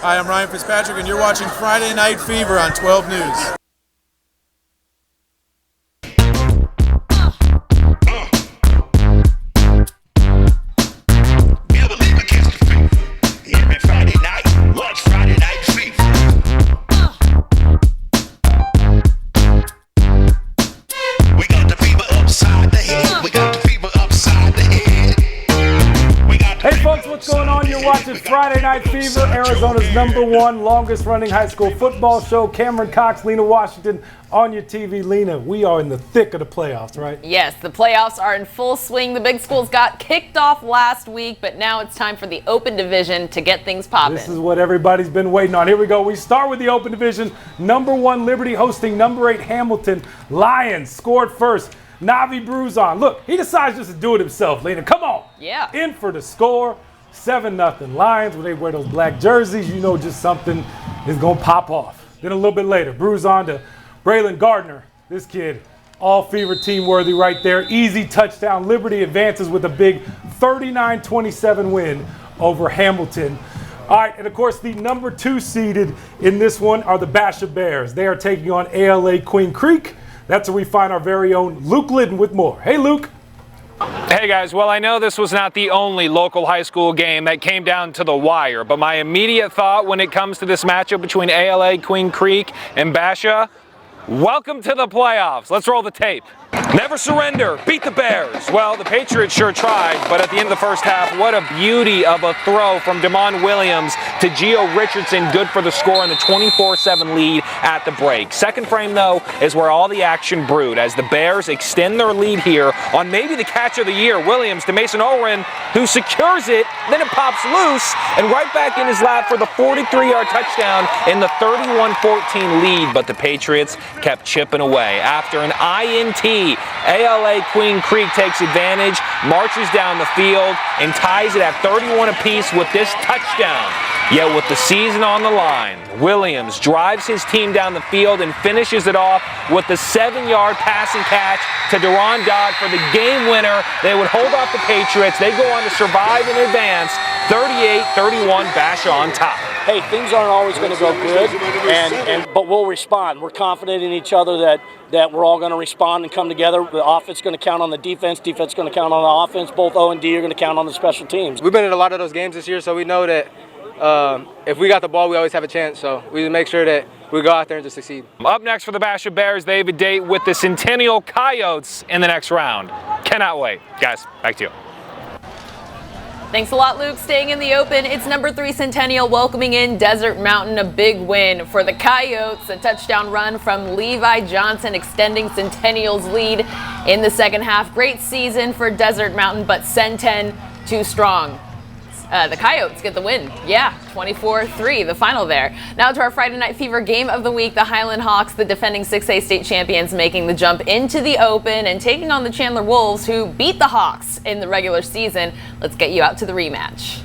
Hi, I'm Ryan Fitzpatrick, and you're watching Friday Night Fever on 12 News. What's going on? You're watching Friday Night Fever, Arizona's #1 longest running high school football show. Cameron Cox, Lena Washington on your TV. Lena, we are in the thick of the playoffs, right? Yes, the playoffs are in full swing. The big schools got kicked off last week, but now it's time for the Open Division to get things popping. This is what everybody's been waiting on. Here we go. We start with the Open Division. #1 Liberty hosting #8 Hamilton. Lions scored first. Navi Bruzon. Look, he decides just to do it himself, Lena. Come on. Yeah. In for the score. 7-0 Lions. When they wear those black jerseys, you know just something is going to pop off. Then a little bit later, Bruzon to Braylon Gardner. This kid, all Fever team worthy right there. Easy touchdown. Liberty advances with a big 39-27 win over Hamilton. All right, and of course, the #2 seeded in this one are the Basha Bears. They are taking on ALA Queen Creek. That's where we find our very own Luke Liddon with more. Hey, Luke. Hey guys, well I know this was not the only local high school game that came down to the wire, but my immediate thought when it comes to this matchup between ALA Queen Creek and Basha, welcome to the playoffs. Let's roll the tape. Never surrender, beat the Bears. Well, the Patriots sure tried, but at the end of the first half, what a beauty of a throw from Damon Williams to Gio Richardson, good for the score and the 24-7 lead at the break. Second frame, though, is where all the action brewed as the Bears extend their lead here on maybe the catch of the year. Williams to Mason Olren, who secures it, then it pops loose, and right back in his lap for the 43-yard touchdown in the 31-14 lead, but the Patriots kept chipping away. After an INT, ALA Queen Creek takes advantage, marches down the field, and ties it at 31 apiece with this touchdown. Yet with the season on the line, Williams drives his team down the field and finishes it off with the 7-yard passing catch to Deron Dodd for the game winner. They would hold off the Patriots. They go on to survive and advance 38-31, Basha on top. Hey, things aren't always going to go good, but we'll respond. We're confident in each other that we're all going to respond and come together. The offense is going to count on the defense is going to count on the offense. Both O and D are going to count on the special teams. We've been in a lot of those games this year, so we know that if we got the ball, we always have a chance. So we make sure that we go out there and just succeed. Up next for the Basha Bears, they have a date with the Centennial Coyotes in the next round. Cannot wait. Guys, back to you. Thanks a lot, Luke. Staying in the Open, it's #3 Centennial welcoming in Desert Mountain. A big win for the Coyotes. A touchdown run from Levi Johnson extending Centennial's lead in the second half. Great season for Desert Mountain, but Centen too strong. The Coyotes get the win. Yeah, 24-3, the final there. Now to our Friday Night Fever game of the week. The Highland Hawks, the defending 6A state champions, making the jump into the Open and taking on the Chandler Wolves, who beat the Hawks in the regular season. Let's get you out to the rematch.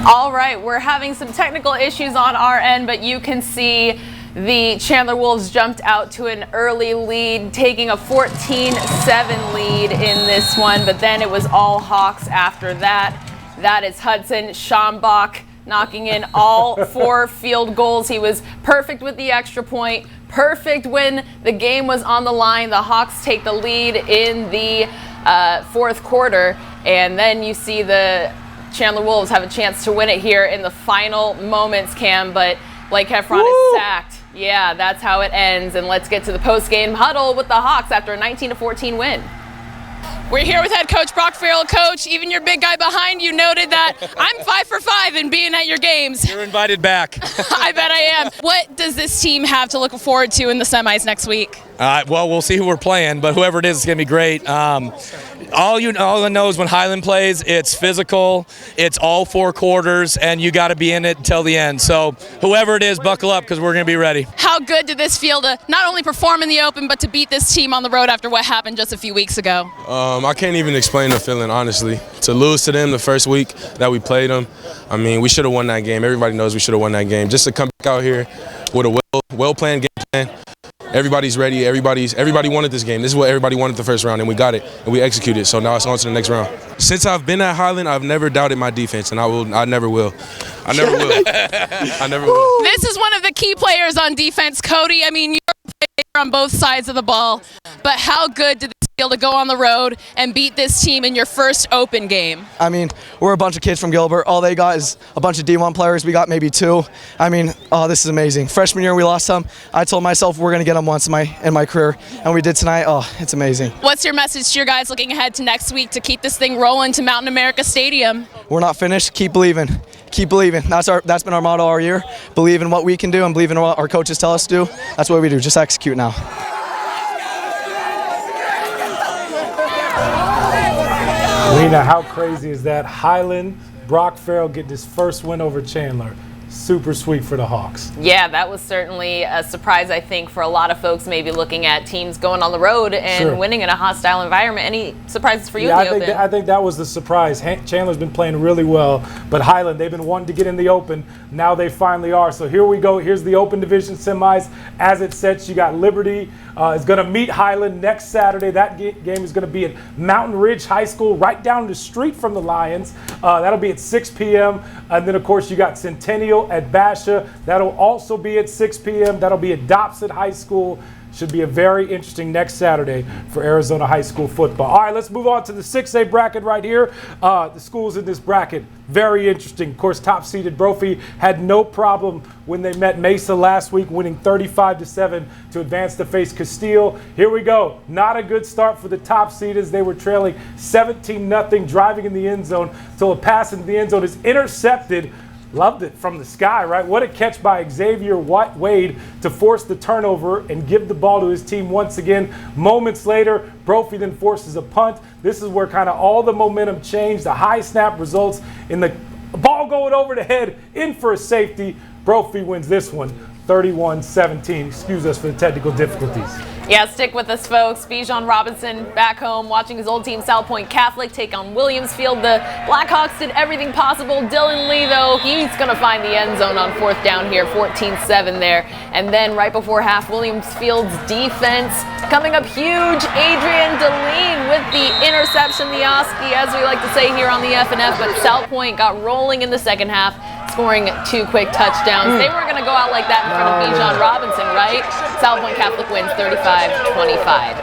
All right, we're having some technical issues on our end, but you can see the Chandler Wolves jumped out to an early lead, taking a 14-7 lead in this one, but then it was all Hawks after that. That is Hudson Schambach knocking in all 4 field goals. He was perfect with the extra point, perfect when the game was on the line. The Hawks take the lead in the fourth quarter, and then you see the Chandler Wolves have a chance to win it here in the final moments, Cam, but Blake Heffron is sacked. Yeah, that's how it ends. And let's get to the post-game huddle with the Hawks after a 19-14 win. We're here with head coach Brock Farrell. Coach, even your big guy behind you noted that I'm 5 for 5 in being at your games. You're invited back. I bet I am. What does this team have to look forward to in the semis next week? Well, we'll see who we're playing, but whoever it is, it's going to be great. All I know is when Highland plays, it's physical, it's all 4 quarters, and you got to be in it until the end. So whoever it is, buckle up because we're going to be ready. How good did this feel to not only perform in the Open, but to beat this team on the road after what happened just a few weeks ago? I can't even explain the feeling, honestly. To lose to them the first week that we played them, I mean, we should have won that game. Everybody knows we should have won that game. Just to come back out here with a well-planned game plan. Everybody's ready. Everybody wanted this game. This is what everybody wanted the first round, and we got it, and we executed. So now it's on to the next round. Since I've been at Highland, I've never doubted my defense, and I never will. I never will. I never will. This is one of the key players on defense, Cody. I mean, you're a player on both sides of the ball, but how good did this feel to go on the road and beat this team in your first Open game? I mean, we're a bunch of kids from Gilbert. All they got is a bunch of D1 players. We got maybe 2. I mean, oh, this is amazing. Freshman year, we lost some. I told myself we're going to get them once in my career, and we did tonight. Oh, it's amazing. What's your message to your guys looking ahead to next week to keep this thing rolling to Mountain America Stadium? We're not finished. Keep believing. Keep believing. That's been our motto all year. Believe in what we can do and believe in what our coaches tell us to do. That's what we do. Just execute now. Lena, how crazy is that? Highland, Brock Farrell getting his first win over Chandler. Super sweet for the Hawks. Yeah, that was certainly a surprise, I think, for a lot of folks maybe looking at teams going on the road and winning in a hostile environment. Any surprises for you in the Open? I think that was the surprise. Chandler's been playing really well, but Highland, they've been wanting to get in the Open. Now they finally are. So here we go. Here's the Open Division semis. As it sets, you got Liberty is going to meet Highland next Saturday. That game is going to be at Mountain Ridge High School, right down the street from the Lions. That'll be at 6 p.m. And then, of course, you got Centennial at Basha. That'll also be at 6 p.m. That'll be at Dobson High School. Should be a very interesting next Saturday for Arizona high school football. All right, let's move on to the 6A bracket right here. The schools in this bracket, very interesting. Of course, top-seeded Brophy had no problem when they met Mesa last week, winning 35-7 to advance to face Castile. Here we go. Not a good start for the top-seeders. They were trailing 17-0, driving in the end zone until a pass into the end zone is intercepted. Loved it from the sky, right? What a catch by Xavier Wade to force the turnover and give the ball to his team once again. Moments later, Brophy then forces a punt. This is where kind of all the momentum changed. The high snap results in the ball going over the head, in for a safety. Brophy wins this one, 31-17. Excuse us for the technical difficulties. Yeah, stick with us, folks. Bijan Robinson back home watching his old team, South Point Catholic, take on Williamsfield. The Blackhawks did everything possible. Dylan Lee, though, he's going to find the end zone on 4th down here, 14-7 there. And then right before half, Williamsfield's defense coming up huge. Adrian Deline with the interception, the Oski, as we like to say here on the FNF. But South Point got rolling in the second half, scoring 2 quick touchdowns. They weren't going to go out like that in front of Bijan Robinson, right? South Point Catholic wins 35-25.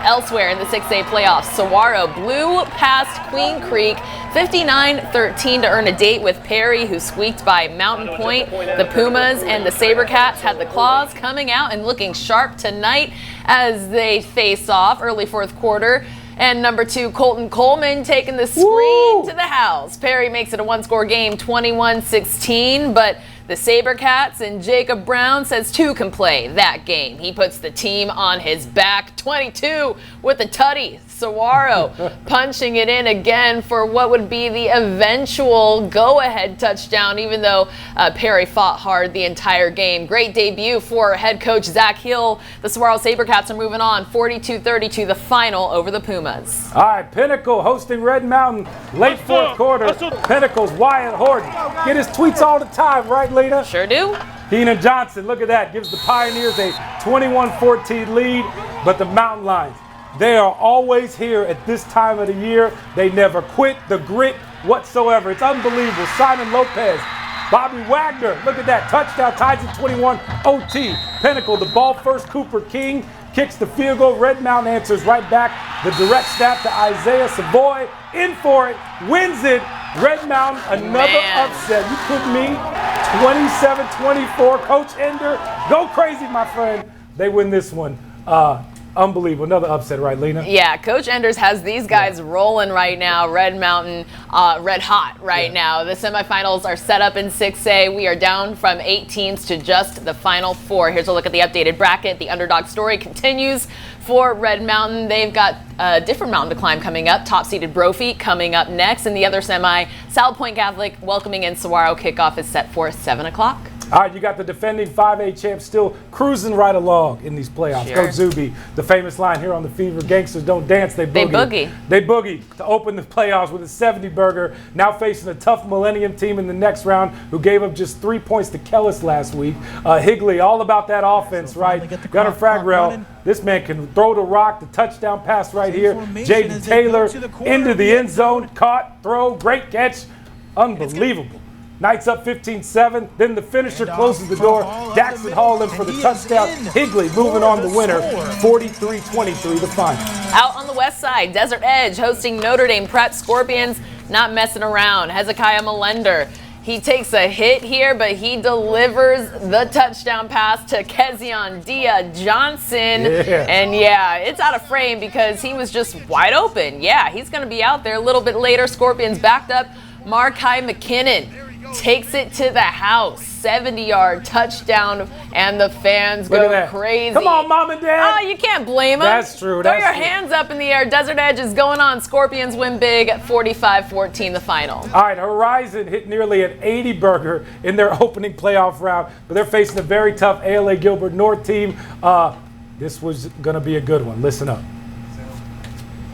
Elsewhere in the 6A playoffs, Saguaro blew past Queen Creek 59-13 to earn a date with Perry, who squeaked by Mountain Point. The Pumas and the SaberCats had the Claws coming out and looking sharp tonight as they face off early 4th quarter. And number 2, Colton Coleman taking the screen to the house. Perry makes it a 1-score game, 21-16, but the SaberCats and Jacob Brown says 2 can play that game. He puts the team on his back, 22 with the tutty. Saguaro punching it in again for what would be the eventual go-ahead touchdown, even though Perry fought hard the entire game. Great debut for head coach Zach Hill. The Saguaro SaberCats are moving on, 42-32, the final over the Pumas. All right, Pinnacle hosting Red Mountain, late 4th quarter. Pinnacle's Wyatt Horton. Get his tweets all the time, right, Lena? Sure do. Keenan Johnson, look at that, gives the Pioneers a 21-14 lead, but the Mountain Lions, they are always here at this time of the year. They never quit, the grit whatsoever. It's unbelievable. Simon Lopez, Bobby Wagner, look at that, touchdown, ties at 21, OT. Pinnacle, the ball first, Cooper King kicks the field goal. Red Mountain answers right back. The direct snap to Isaiah Savoy, in for it, wins it. Red Mountain, another upset. You put me 27-24. Coach Ender, go crazy, my friend. They win this one. Unbelievable. Another upset, right, Lena? Yeah, Coach Enders has these guys rolling right now. Red Mountain, red hot right now. The semifinals are set up in 6A. We are down from 8 teams to just the final 4. Here's a look at the updated bracket. The underdog story continues for Red Mountain. They've got a different mountain to climb coming up. Top-seeded Brophy coming up next. In the other semi, Salad Point Catholic welcoming in Saguaro. Kickoff is set for 7 o'clock. All right, you got the defending 5A champs still cruising right along in these playoffs. Sure. Coach Zuby, the famous line here on the Fever, gangsters don't dance, they boogie. They boogie. They boogie to open the playoffs with a 70-burger, now facing a tough Millennium team in the next round who gave up just 3 points to Kellis last week. Higley, all about that offense, right? Gunnar Fragrell, this man can throw the rock, the touchdown pass right here. Jaden Taylor into the end zone, caught, throw, great catch, unbelievable. Knights up 15-7. Then the finisher closes the door. Daxton Hall in for the touchdown. Higley moving on the winner. 43-23 the final. Out on the west side, Desert Edge hosting Notre Dame Prep. Scorpions not messing around. Hezekiah Melender. He takes a hit here, but he delivers the touchdown pass to Kezion Dia-Johnson. Yeah. And yeah, it's out of frame because he was just wide open. Yeah, he's going to be out there a little bit later. Scorpions backed up. Markai McKinnon takes it to the house, 70-yard touchdown, and the fans go crazy. Come on, Mom and Dad. Oh, you can't blame them. That's true. Throw your hands up in the air. Desert Edge is going on. Scorpions win big at 45-14 the final. All right, Horizon hit nearly an 80-burger in their opening playoff round, but they're facing a very tough ALA Gilbert North team. This was going to be a good one. Listen up.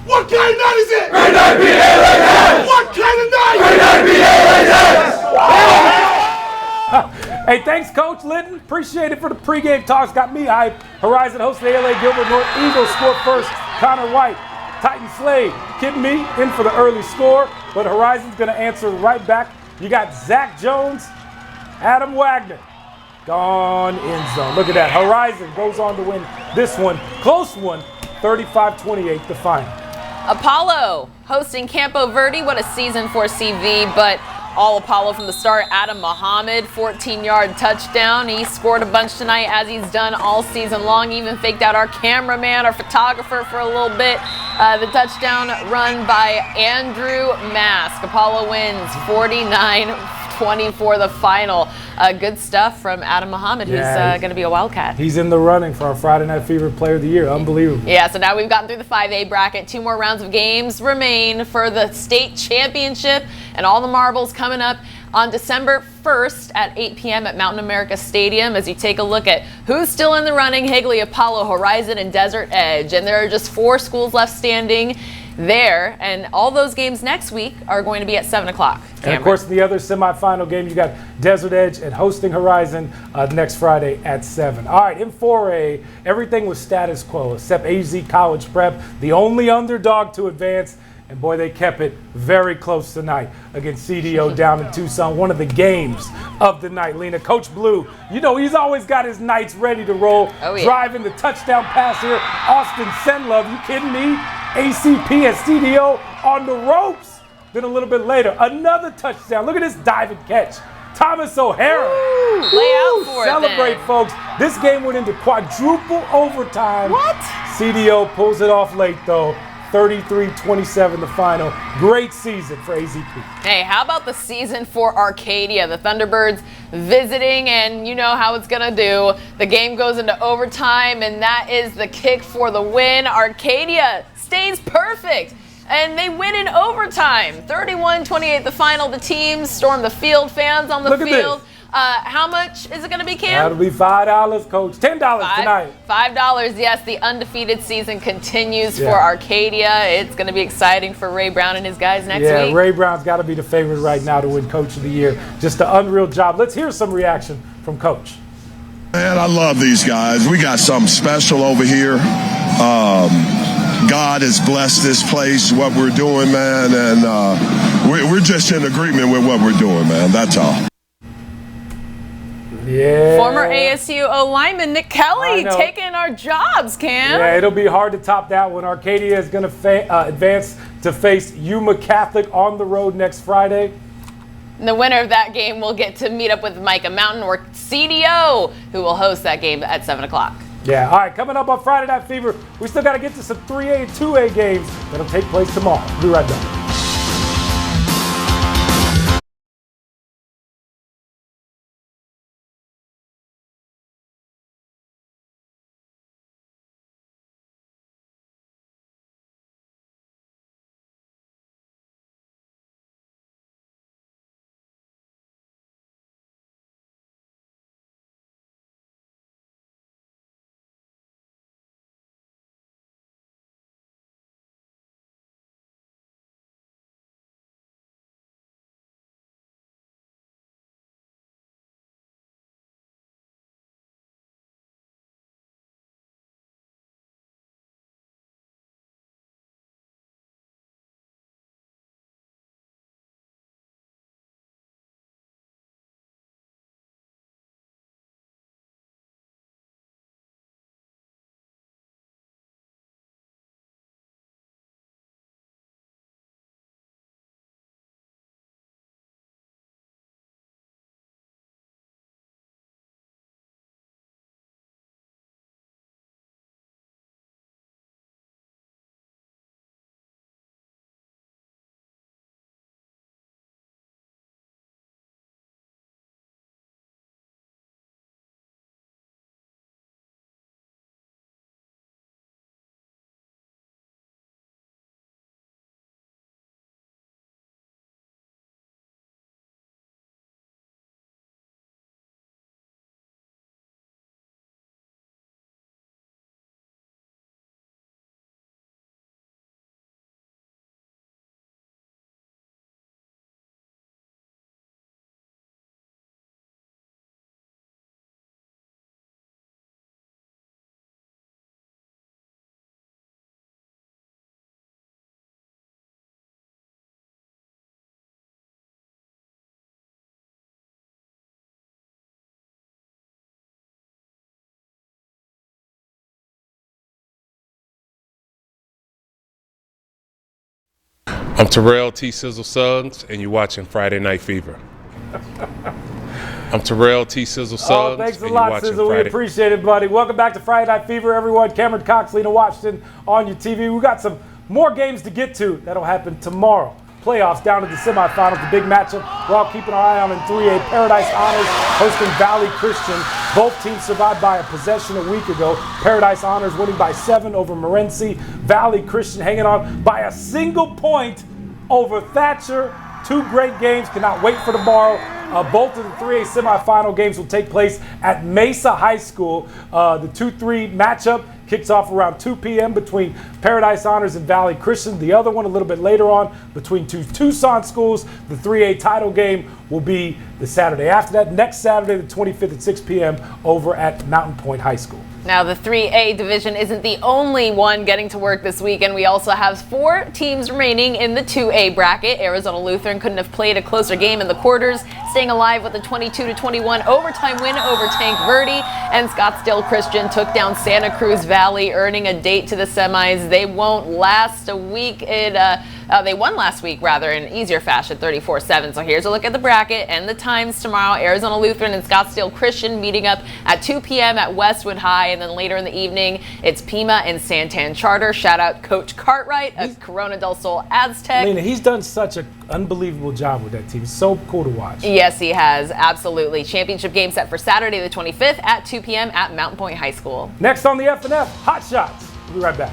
What kind of night is it? Great night be LAS! What kind of night? Great night be LAS! Hey, thanks, Coach Linton. Appreciate it for the pregame talks. Got me hyped. Horizon hosts the ALA Gilbert North Eagles. Score first. Connor White, Titan Slade. Kidding me? In for the early score, but Horizon's going to answer right back. You got Zach Jones, Adam Wagner. Gone end zone. Look at that. Horizon goes on to win this one. Close one. 35-28 the final. Apollo hosting Campo Verde. What a season for CV, but all Apollo from the start. Adam Muhammad, 14-yard touchdown. He scored a bunch tonight as he's done all season long. Even faked out our cameraman, our photographer for a little bit. The touchdown run by Andrew Mask. Apollo wins 49-24 the final. Good stuff from Adam Muhammad, who's going to be a Wildcat. He's in the running for our Friday Night Fever Player of the Year. Unbelievable. Yeah, so now we've gotten through the 5A bracket. 2 more rounds of games remain for the state championship, and all the marbles coming up on December 1st at 8 p.m. at Mountain America Stadium as you take a look at who's still in the running. Higley, Apollo, Horizon, and Desert Edge. And there are just 4 schools left standing there, and all those games next week are going to be at 7 o'clock. And of course, in the other semifinal game, you got Desert Edge and hosting Horizon next Friday at 7. All right, in 4A, everything was status quo except AZ College Prep, the only underdog to advance. And boy, they kept it very close tonight against CDO down in Tucson. One of the games of the night, Lena. Coach Blue, you know, he's always got his Knights ready to roll. Oh, yeah. Driving the touchdown pass here. Austin Senlove, you kidding me? ACP and CDO on the ropes. Then a little bit later, another touchdown. Look at this diving catch. Thomas O'Hara. Lay out for Celebrate, it then. folks. This game went into quadruple overtime. What? CDO pulls it off late, though. 33-27 the final. Great season for AZP. Hey, how about the season for Arcadia? The Thunderbirds visiting, and you know how it's going to do. The game goes into overtime, and that is the kick for the win. Arcadia stays perfect, and they win in overtime. 31-28 the final. The teams storm the field. Fans on the Look at field. this. How much is it going to be, Cam? That'll be $5, Coach. $10 tonight. $5, yes. The undefeated season continues Yeah. for Arcadia. It's going to be exciting for Ray Brown and his guys next Yeah, week. Ray Brown's got to be the favorite right now to win Coach of the Year. Just an unreal job. Let's hear some reaction from Coach. Man, I love these guys. We got something special over here. God has blessed this place, what we're doing, man, and we're just in agreement with what we're doing, man. That's all. Yeah. Former ASU lineman Nick Kelly I know. taking our jobs, Cam. Yeah, it'll be hard to top that one. Arcadia is going to advance to face Yuma Catholic on the road next Friday. And the winner of that game will get to meet up with Micah Mountain or CDO, who will host that game at 7 o'clock. Yeah, all right, coming up on Friday Night Fever, we still got to get to some 3A and 2A games that'll take place tomorrow. We'll be right back. I'm Terrell T. Sizzle Suggs, and you're watching Friday Night Fever. I'm Terrell T. Sizzle Suggs. Oh, thanks a and lot, you're watching Sizzle. We Friday. appreciate it, buddy. Welcome back to Friday Night Fever, everyone. Cameron Cox, Lena Washington on your TV. We got some more games to get to. That'll happen tomorrow. Playoffs down to the semifinals, the big matchup we're all keeping our eye on in 3A. Paradise Honors hosting Valley Christian. Both teams survived by a possession a week ago. Paradise Honors winning by 7 over Morenci. Valley Christian hanging on by a single point over Thatcher. 2 great games. Cannot wait for tomorrow. Both of the 3A semifinal games will take place at Mesa High School. The 2-3 matchup kicks off around 2 p.m. between Paradise Honors and Valley Christian. The other one a little bit later on between 2 Tucson schools. The 3A title game will be the Saturday after that. Next Saturday, the 25th at 6 p.m. over at Mountain Point High School. Now, the 3A division isn't the only one getting to work this weekend. We also have 4 teams remaining in the 2A bracket. Arizona Lutheran couldn't have played a closer game in the quarters, staying alive with a 22-21 overtime win over Tank Verde. And Scottsdale Christian took down Santa Cruz Valley, earning a date to the semis. They won't last a week. They won last week, rather, in easier fashion, 34-7. So here's a look at the bracket and the times tomorrow. Arizona Lutheran and Scottsdale Christian meeting up at 2 p.m. at Westwood High. And then later in the evening, it's Pima and Santan Charter. Shout out Coach Cartwright of Corona del Sol Aztec. Lena, he's done such an unbelievable job with that team. It's so cool to watch. Yes, he has. Absolutely. Championship game set for Saturday the 25th at 2 p.m. at Mountain Point High School. Next on the F&F, Hot Shots. We'll be right back.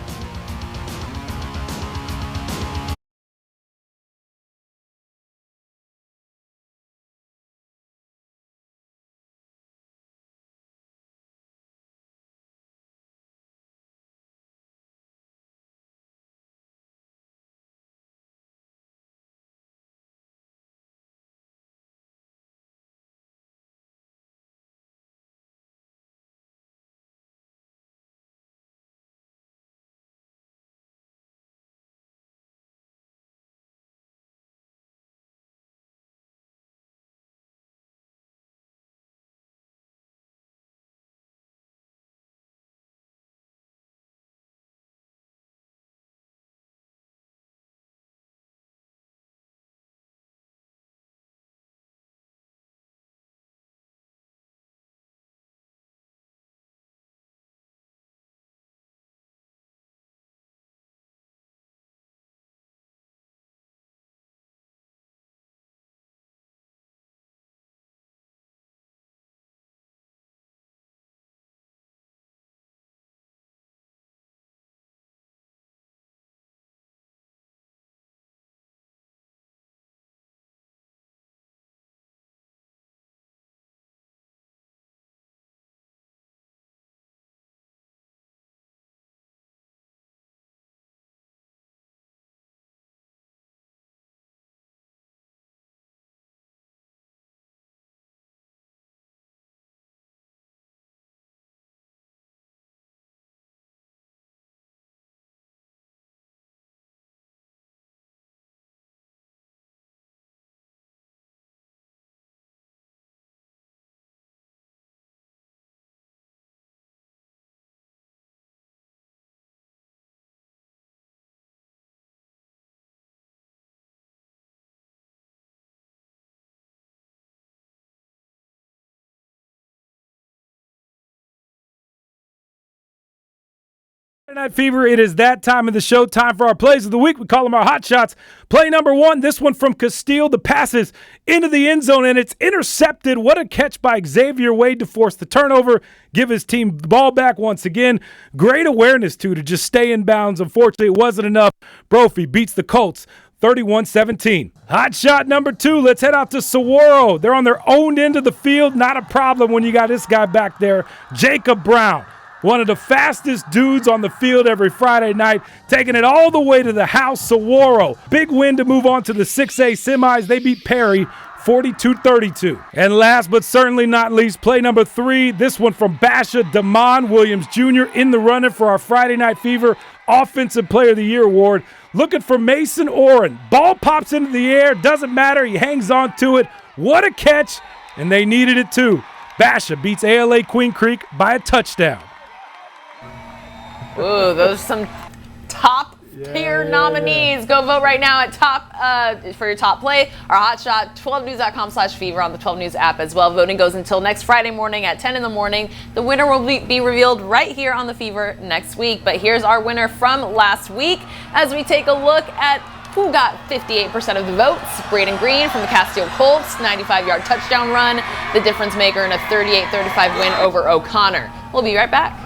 Friday Night Fever, it is that time of the show. Time for our plays of the week. We call them our hot shots. Play number 1, this one from Castile. The passes into the end zone, and it's intercepted. What a catch by Xavier Wade to force the turnover, give his team the ball back once again. Great awareness, too, to just stay in bounds. Unfortunately, it wasn't enough. Brophy beats the Colts 31-17. Hot shot number 2, let's head out to Saguaro. They're on their own end of the field. Not a problem when you got this guy back there, Jacob Brown. One of the fastest dudes on the field every Friday night, taking it all the way to the house. Saguaro, big win to move on to the 6A semis. They beat Perry 42-32. And last but certainly not least, play number 3, this one from Basha, Damon Williams Jr. in the running for our Friday Night Fever Offensive Player of the Year award. Looking for Mason Oren. Ball pops into the air, doesn't matter, he hangs on to it. What a catch, and they needed it too. Basha beats ALA Queen Creek by a touchdown. Ooh, those are some top your nominees. Go vote right now at for your top play or hot shot. 12news.com/fever on the 12 News app as well. Voting goes until next Friday morning at 10 in the morning. The winner will be revealed right here on the Fever next week. But here's our winner from last week as we take a look at who got 58% of the votes. Braden Green from the Castile Colts, 95-yard touchdown run, the difference maker in a 38-35 win over O'Connor. We'll be right back.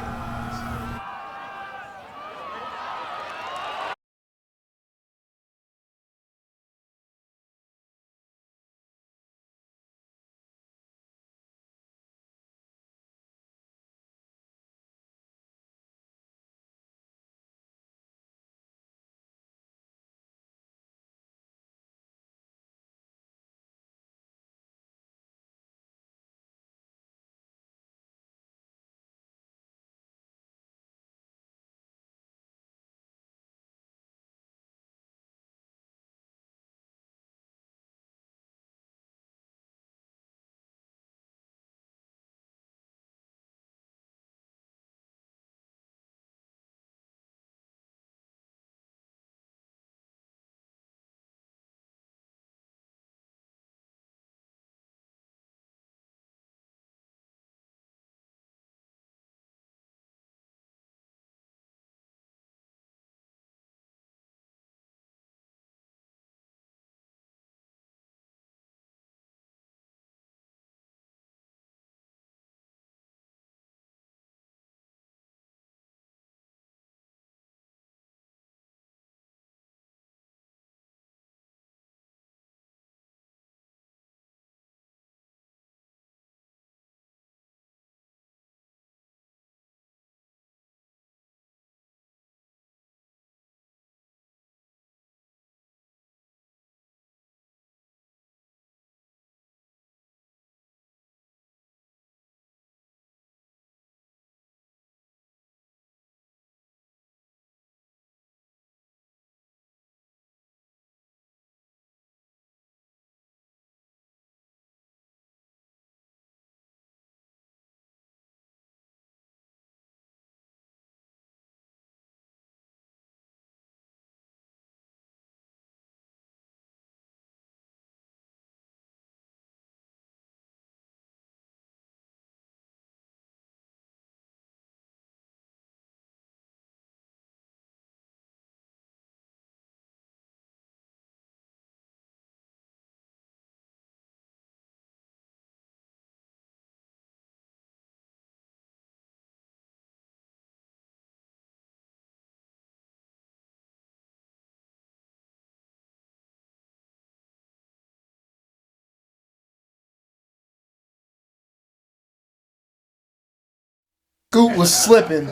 Scoot was slipping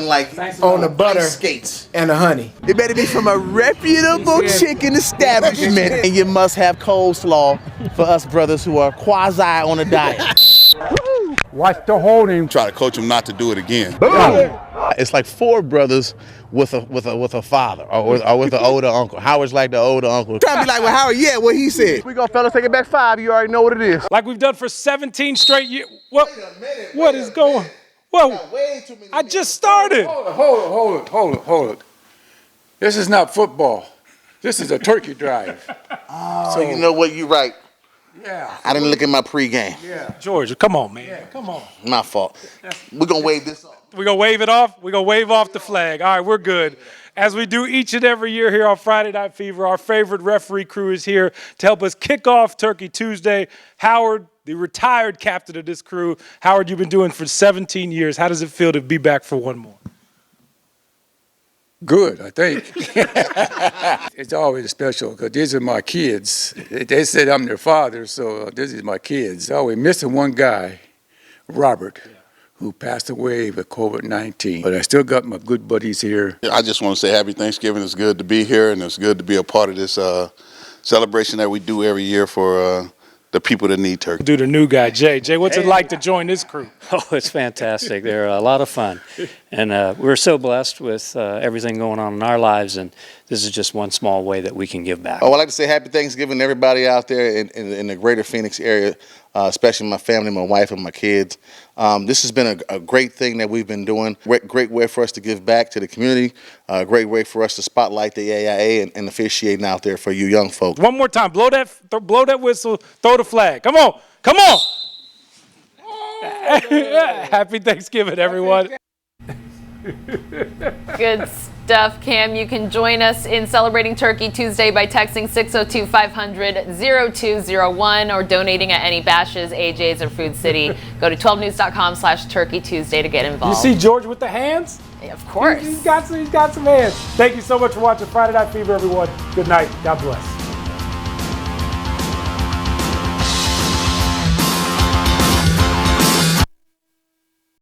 like on the butter skates and the honey. It better be from a reputable chicken establishment. And you must have coleslaw for us brothers who are quasi on a diet. Watch the holding. Try to coach him not to do it again. It's like four brothers with a father or with an older uncle. Howard's like the older uncle. Trying to be like, well, Howard, yeah, what he said. We gonna fellas take it back 5. You already know what it is. Like we've done for 17 straight years. What is going? Whoa! I just started. Hold it. This is not football. This is a turkey drive. So you know what? You right. Yeah. I didn't look at my pregame. Yeah. George, come on, man. Yeah. Come on. My fault. We're gonna wave this off. We're gonna wave it off. We're gonna wave off the flag. All right, we're good. As we do each and every year here on Friday Night Fever, our favorite referee crew is here to help us kick off Turkey Tuesday. Howard, the retired captain of this crew. Howard, you've been doing for 17 years. How does it feel to be back for one more? Good, I think. It's always special because these are my kids. They said I'm their father, so this is my kids. Oh, we're missing one guy, Robert, who passed away with COVID-19. But I still got my good buddies here. I just want to say happy Thanksgiving. It's good to be here, and it's good to be a part of this celebration that we do every year for the people that need turkey. Do the new guy, Jay. Jay, what's it like to join this crew? Oh, it's fantastic. They're a lot of fun. And we're so blessed with everything going on in our lives, and this is just one small way that we can give back. Oh, I'd like to say happy Thanksgiving to everybody out there in the greater Phoenix area, especially my family, my wife, and my kids. This has been a great thing that we've been doing. Great way for us to give back to the community. Great way for us to spotlight the AIA and officiating out there for you young folks. One more time. Blow that whistle. Throw the flag. Come on. Come on. Happy Thanksgiving, everyone. Good stuff, Cam. You can join us in Celebrating Turkey Tuesday by texting 602-500-0201 or donating at any Bashes, AJ's, or Food City. Go to 12news.com/Turkey Tuesday to get involved. You see George with the hands? Yeah, of course. He's got some hands. Thank you so much for watching Friday Night Fever, everyone. Good night. God bless.